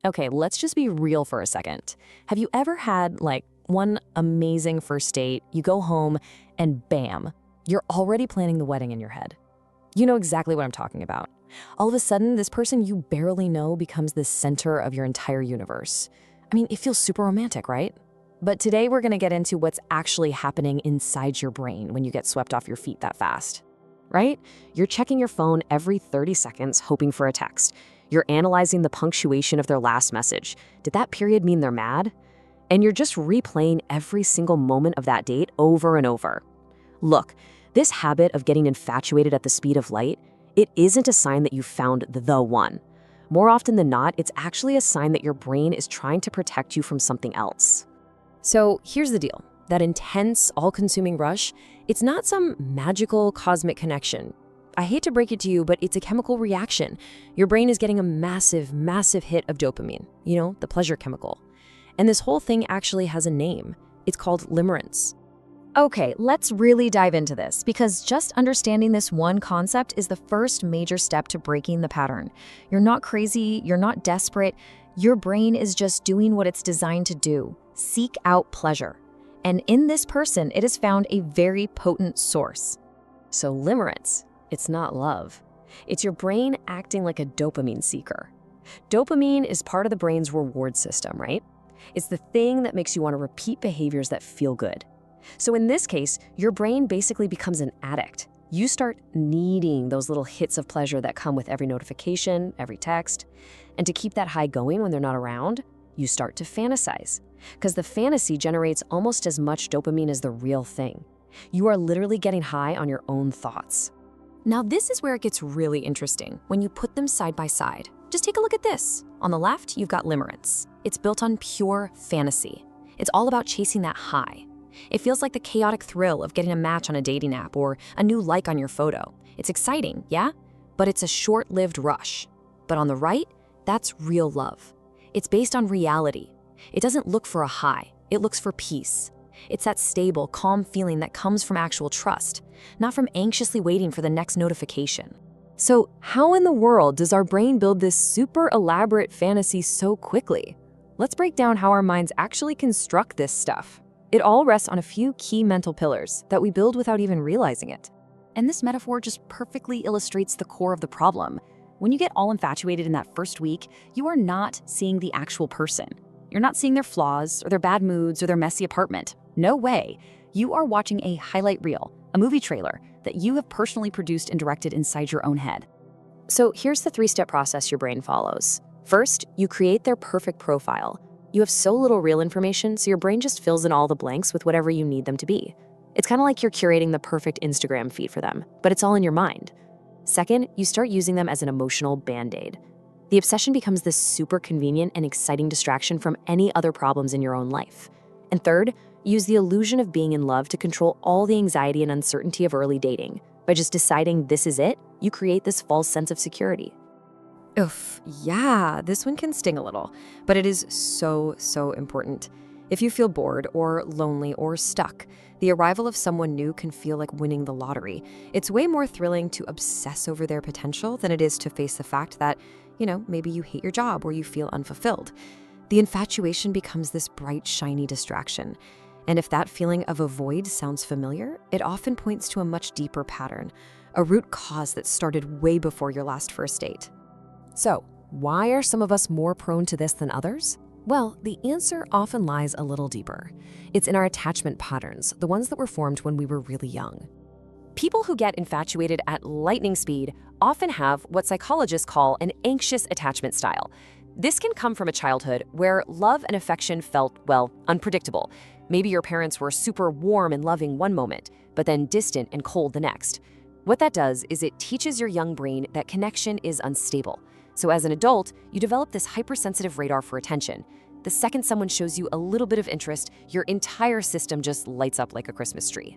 Okay, let's just be real for a second. Have you ever had, like, one amazing first date, you go home, and bam, you're already planning the wedding in your head? You know exactly what I'm talking about. All of a sudden, this person you barely know becomes the center of your entire universe. I mean, it feels super romantic, right? But today we're gonna get into what's actually happening inside your brain when you get swept off your feet that fast. Right? You're checking your phone every 30 seconds hoping for a text. You're analyzing the punctuation of their last message. Did that period mean they're mad? And you're just replaying every single moment of that date over and over. Look, this habit of getting infatuated at the speed of light, it isn't a sign that you found the one. More often than not, it's actually a sign that your brain is trying to protect you from something else. So here's the deal. That intense, all-consuming rush, it's not some magical cosmic connection. I hate to break it to you, but it's a chemical reaction. Your brain is getting a massive, massive hit of dopamine, the pleasure chemical. And this whole thing actually has a name. It's called limerence. Okay, let's really dive into this, because just understanding this one concept is the first major step to breaking the pattern. You're not crazy, you're not desperate. Your brain is just doing what it's designed to do: seek out pleasure. And in this person, it has found a very potent source. So limerence, it's not love. It's your brain acting like a dopamine seeker. Dopamine is part of the brain's reward system, right? It's the thing that makes you want to repeat behaviors that feel good. So in this case, your brain basically becomes an addict. You start needing those little hits of pleasure that come with every notification, every text. And to keep that high going when they're not around, you start to fantasize. Because the fantasy generates almost as much dopamine as the real thing. You are literally getting high on your own thoughts. Now, this is where it gets really interesting when you put them side by side. Just take a look at this. On the left, you've got limerence. It's built on pure fantasy. It's all about chasing that high. It feels like the chaotic thrill of getting a match on a dating app or a new like on your photo. It's exciting, yeah? But it's a short-lived rush. But on the right, that's real love. It's based on reality. It doesn't look for a high, it looks for peace. It's that stable, calm feeling that comes from actual trust, not from anxiously waiting for the next notification. So how in the world does our brain build this super elaborate fantasy so quickly? Let's break down how our minds actually construct this stuff. It all rests on a few key mental pillars that we build without even realizing it. And this metaphor just perfectly illustrates the core of the problem. When you get all infatuated in that first week, you are not seeing the actual person. You're not seeing their flaws or their bad moods or their messy apartment. No way. You are watching a highlight reel, a movie trailer that you have personally produced and directed inside your own head. So here's the three-step process your brain follows. First, you create their perfect profile. You have so little real information, so your brain just fills in all the blanks with whatever you need them to be. It's kind of like you're curating the perfect Instagram feed for them, but it's all in your mind. Second, you start using them as an emotional band-aid. The obsession becomes this super convenient and exciting distraction from any other problems in your own life. And third, use the illusion of being in love to control all the anxiety and uncertainty of early dating. By just deciding this is it, you create this false sense of security. Oof, yeah, this one can sting a little, but it is so, so important. If you feel bored or lonely or stuck, the arrival of someone new can feel like winning the lottery. It's way more thrilling to obsess over their potential than it is to face the fact that, maybe you hate your job or you feel unfulfilled. The infatuation becomes this bright, shiny distraction. And if that feeling of a void sounds familiar, it often points to a much deeper pattern, a root cause that started way before your last first date. So, why are some of us more prone to this than others? Well, the answer often lies a little deeper. It's in our attachment patterns, the ones that were formed when we were really young. People who get infatuated at lightning speed often have what psychologists call an anxious attachment style. This can come from a childhood where love and affection felt, unpredictable. Maybe your parents were super warm and loving one moment, but then distant and cold the next. What that does is it teaches your young brain that connection is unstable. So as an adult, you develop this hypersensitive radar for attention. The second someone shows you a little bit of interest, your entire system just lights up like a Christmas tree.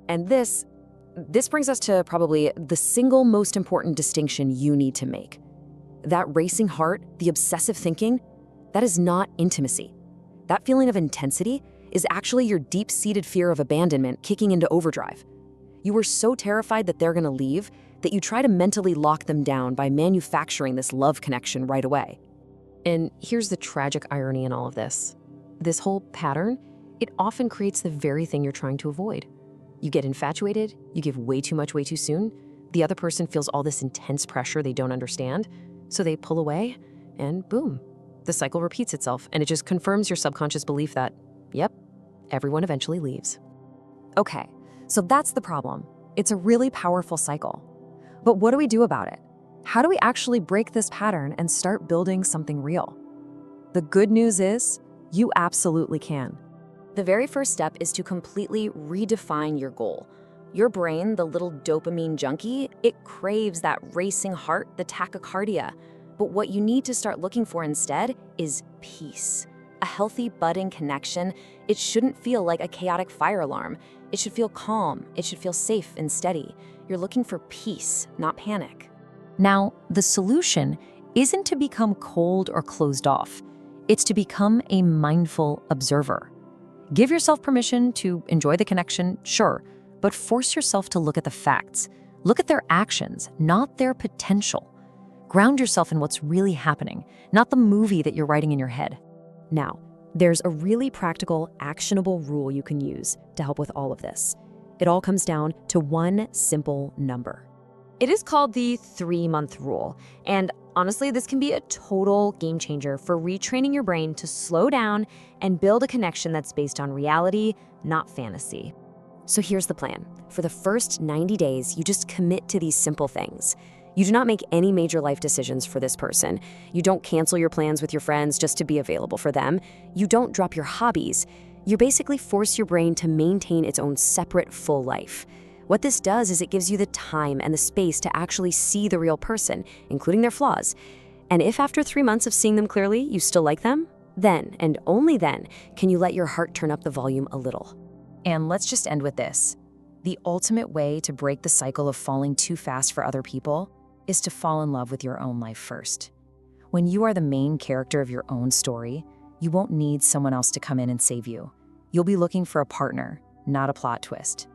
And this brings us to probably the single most important distinction you need to make. That racing heart, the obsessive thinking, that is not intimacy. That feeling of intensity is actually your deep-seated fear of abandonment kicking into overdrive. You were so terrified that they're gonna leave that you try to mentally lock them down by manufacturing this love connection right away. And here's the tragic irony in all of this. This whole pattern, it often creates the very thing you're trying to avoid. You get infatuated, you give way too much way too soon, the other person feels all this intense pressure they don't understand, so they pull away, and boom, the cycle repeats itself, and it just confirms your subconscious belief that, yep, everyone eventually leaves. Okay, so that's the problem. It's a really powerful cycle. But what do we do about it? How do we actually break this pattern and start building something real? The good news is, you absolutely can. The very first step is to completely redefine your goal. Your brain, the little dopamine junkie, it craves that racing heart, the tachycardia. But what you need to start looking for instead is peace. A healthy, budding connection, it shouldn't feel like a chaotic fire alarm. It should feel calm. It should feel safe and steady. You're looking for peace, not panic. Now, the solution isn't to become cold or closed off. It's to become a mindful observer. Give yourself permission to enjoy the connection, sure, but force yourself to look at the facts. Look at their actions, not their potential. Ground yourself in what's really happening, not the movie that you're writing in your head. Now, there's a really practical, actionable rule you can use to help with all of this. It all comes down to one simple number. It is called the 3-month rule, and honestly, this can be a total game changer for retraining your brain to slow down and build a connection that's based on reality, not fantasy. So here's the plan. For the first 90 days, you just commit to these simple things. You do not make any major life decisions for this person. You don't cancel your plans with your friends just to be available for them. You don't drop your hobbies. You basically force your brain to maintain its own separate, full life. What this does is it gives you the time and the space to actually see the real person, including their flaws. And if after 3 months of seeing them clearly, you still like them, then, and only then, can you let your heart turn up the volume a little. And let's just end with this. The ultimate way to break the cycle of falling too fast for other people is to fall in love with your own life first. When you are the main character of your own story, you won't need someone else to come in and save you. You'll be looking for a partner, not a plot twist.